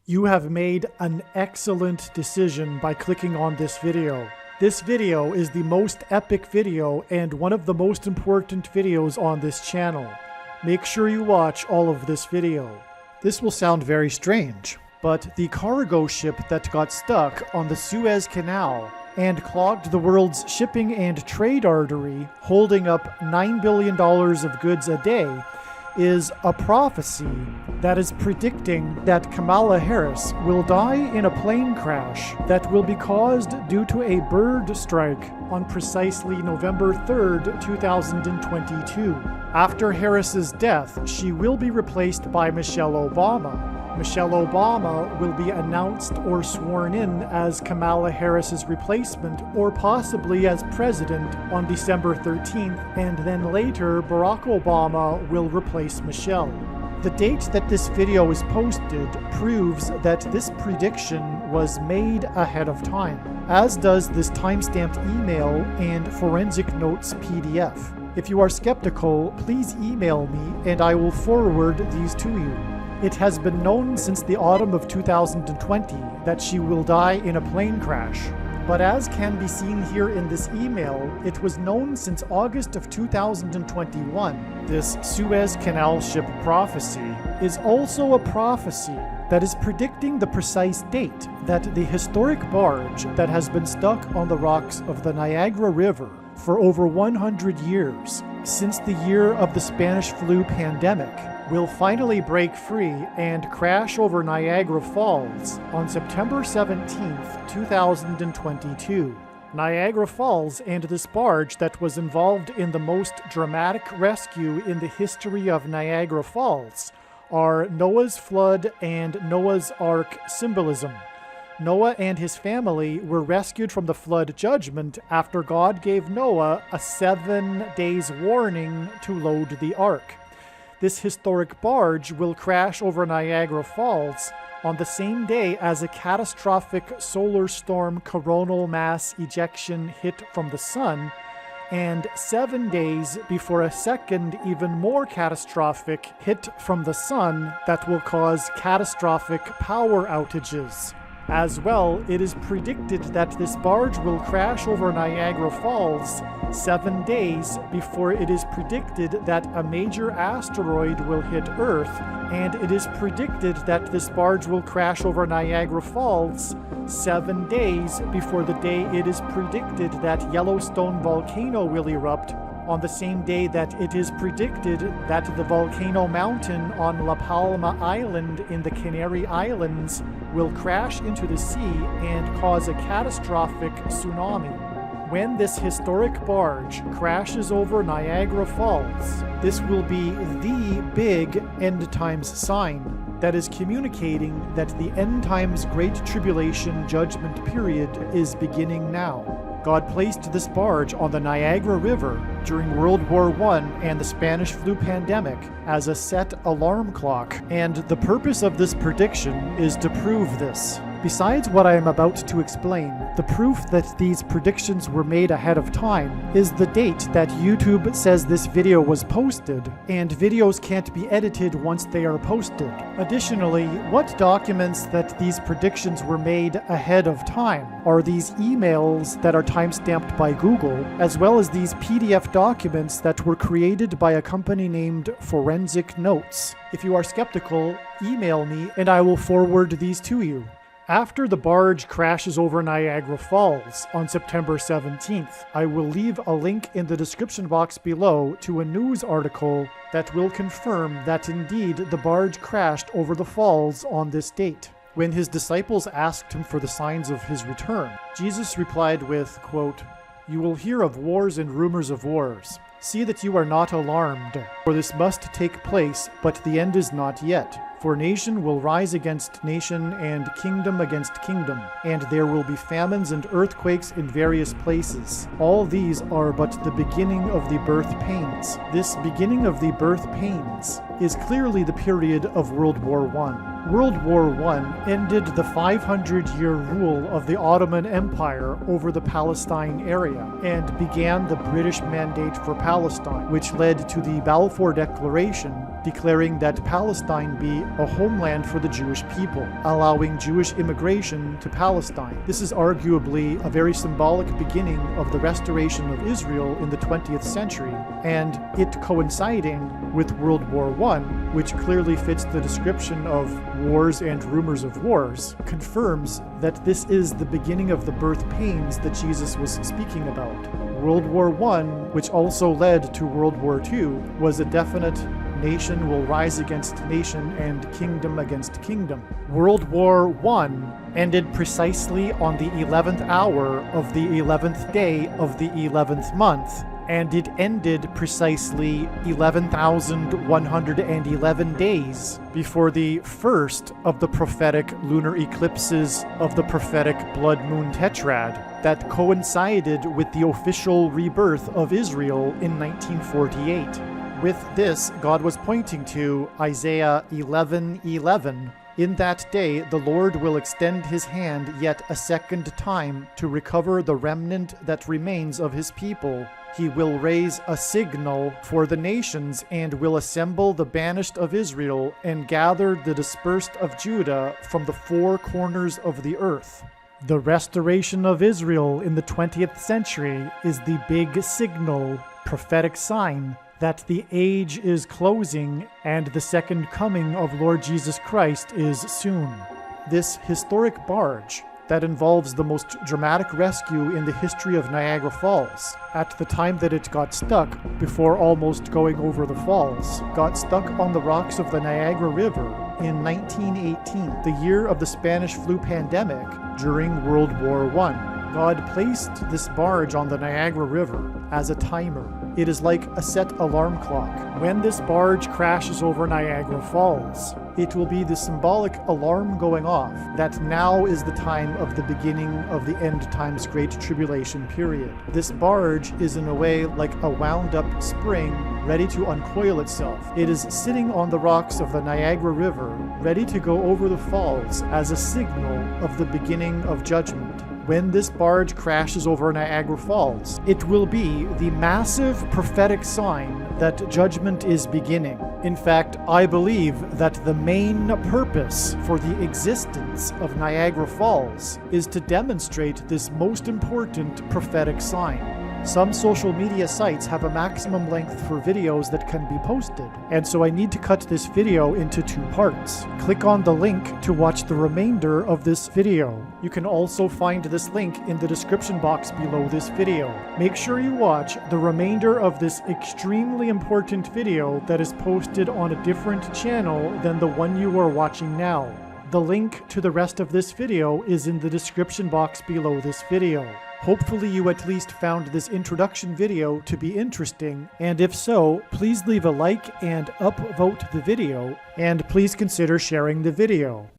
You have made an excellent decision by clicking on this video. This video is the most epic video and one of the most important videos on this channel. Make sure you watch all of this video. This will sound very strange, but the cargo ship that got stuck on the Suez Canal and clogged the world's shipping and trade artery, holding up $9 billion of goods a day, is a prophecy that is predicting that Kamala Harris will die in a plane crash that will be caused due to a bird strike on precisely November 3rd, 2022. After Harris's death, she will be replaced by Michelle Obama. Michelle Obama will be announced or sworn in as Kamala Harris's replacement or possibly as president on December 13th, and then later Barack Obama will replace Michelle. The date that this video is posted proves that this prediction was made ahead of time, as does this timestamped email and forensic notes PDF. If you are skeptical, please email me and I will forward these to you. It has been known since the autumn of 2020 that she will die in a plane crash. But as can be seen here in this email, it was known since August of 2021. This Suez Canal ship prophecy is also a prophecy that is predicting the precise date that the historic barge that has been stuck on the rocks of the Niagara River for over 100 years, since the year of the Spanish flu pandemic, will finally break free and crash over Niagara Falls on September 17th, 2022. Niagara Falls and this barge that was involved in the most dramatic rescue in the history of Niagara Falls are Noah's flood and Noah's Ark symbolism. Noah and his family were rescued from the flood judgment after God gave Noah a 7 days warning to load the ark. This historic barge will crash over Niagara Falls on the same day as a catastrophic solar storm coronal mass ejection hit from the sun, and 7 days before a second, even more catastrophic hit from the sun that will cause catastrophic power outages. As well, it is predicted that this barge will crash over Niagara Falls 7 days before it is predicted that a major asteroid will hit Earth, and it is predicted that this barge will crash over Niagara Falls 7 days before the day it is predicted that Yellowstone volcano will erupt, on the same day that it is predicted that the volcano mountain on La Palma Island in the Canary Islands will crash into the sea and cause a catastrophic tsunami. When this historic barge crashes over Niagara Falls, this will be the big end times sign that is communicating that the end times Great Tribulation judgment period is beginning now. God placed this barge on the Niagara River during World War I and the Spanish flu pandemic as a set alarm clock, and the purpose of this prediction is to prove this. Besides what I am about to explain, the proof that these predictions were made ahead of time is the date that YouTube says this video was posted, and videos can't be edited once they are posted. Additionally, what documents that these predictions were made ahead of time are these emails that are timestamped by Google, as well as these PDF documents that were created by a company named Forensic Notes. If you are skeptical, email me and I will forward these to you. After the barge crashes over Niagara Falls on September 17th, I will leave a link in the description box below to a news article that will confirm that indeed the barge crashed over the falls on this date. When his disciples asked him for the signs of his return, Jesus replied with, quote, "You will hear of wars and rumors of wars. See that you are not alarmed, for this must take place, but the end is not yet. For nation will rise against nation and kingdom against kingdom, and there will be famines and earthquakes in various places. All these are but the beginning of the birth pains." This beginning of the birth pains is clearly the period of World War I. World War I ended the 500-year rule of the Ottoman Empire over the Palestine area and began the British Mandate for Palestine, which led to the Balfour Declaration declaring that Palestine be a homeland for the Jewish people, allowing Jewish immigration to Palestine. This is arguably a very symbolic beginning of the restoration of Israel in the 20th century, and it coinciding with World War I, which clearly fits the description of wars and rumors of wars, confirms that this is the beginning of the birth pains that Jesus was speaking about. World War I, which also led to World War II, was a definite nation will rise against nation and kingdom against kingdom. World War I ended precisely on the 11th hour of the 11th day of the 11th month, and it ended precisely 11,111 days before the first of the prophetic lunar eclipses of the prophetic blood moon tetrad that coincided with the official rebirth of Israel in 1948. With this, God was pointing to Isaiah 11:11. In that day, the Lord will extend his hand yet a second time to recover the remnant that remains of his people. He will raise a signal for the nations and will assemble the banished of Israel and gather the dispersed of Judah from the four corners of the earth. The restoration of Israel in the 20th century is the big signal, prophetic sign that the age is closing and the second coming of Lord Jesus Christ is soon. This historic barge that involves the most dramatic rescue in the history of Niagara Falls, at the time that it got stuck before almost going over the falls, got stuck on the rocks of the Niagara River in 1918, the year of the Spanish flu pandemic during World War I. God placed this barge on the Niagara River as a timer. It is like a set alarm clock. When this barge crashes over Niagara Falls, it will be the symbolic alarm going off that now is the time of the beginning of the end times Great Tribulation period. This barge is in a way like a wound up spring ready to uncoil itself. It is sitting on the rocks of the Niagara River, ready to go over the falls as a signal of the beginning of judgment. When this barge crashes over Niagara Falls, it will be the massive prophetic sign that judgment is beginning. In fact, I believe that the main purpose for the existence of Niagara Falls is to demonstrate this most important prophetic sign. Some social media sites have a maximum length for videos that can be posted, and so I need to cut this video into 2 parts. Click on the link to watch the remainder of this video. You can also find this link in the description box below this video. Make sure you watch the remainder of this extremely important video that is posted on a different channel than the one you are watching now. The link to the rest of this video is in the description box below this video. Hopefully you at least found this introduction video to be interesting, and if so, please leave a like and upvote the video, and please consider sharing the video.